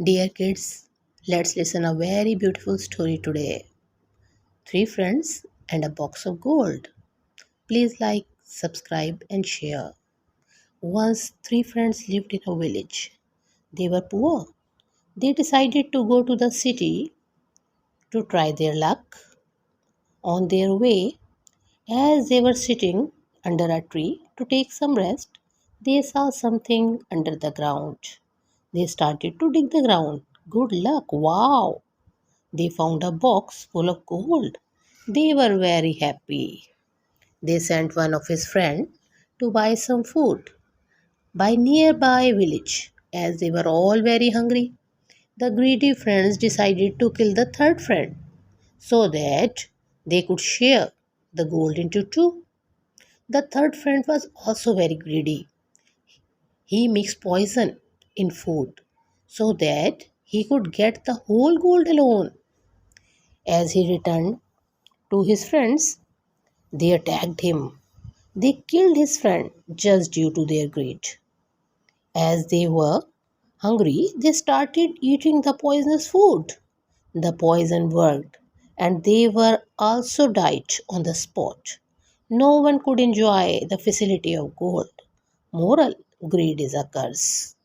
Dear kids, let's listen a very beautiful story today. Three friends and a box of gold. Please like, subscribe and share. Once three friends lived in a village. They were poor. They decided to go to the city to try their luck. On their way, as they were sitting under a tree to take some rest, they saw something under the ground. They started to dig the ground. Good luck! Wow! They found a box full of gold. They were very happy. They sent one of his friends to buy some food by nearby village. As they were all very hungry, the greedy friends decided to kill the third friend so that they could share the gold into two. The third friend was also very greedy. He mixed poison in food so that he could get the whole gold alone. As he returned to his friends, they attacked him. They killed his friend just due to their greed. As they were hungry, they started eating the poisonous food. The poison worked, and they were also died on the spot. No one could enjoy the facility of gold. Moral: greed is a curse.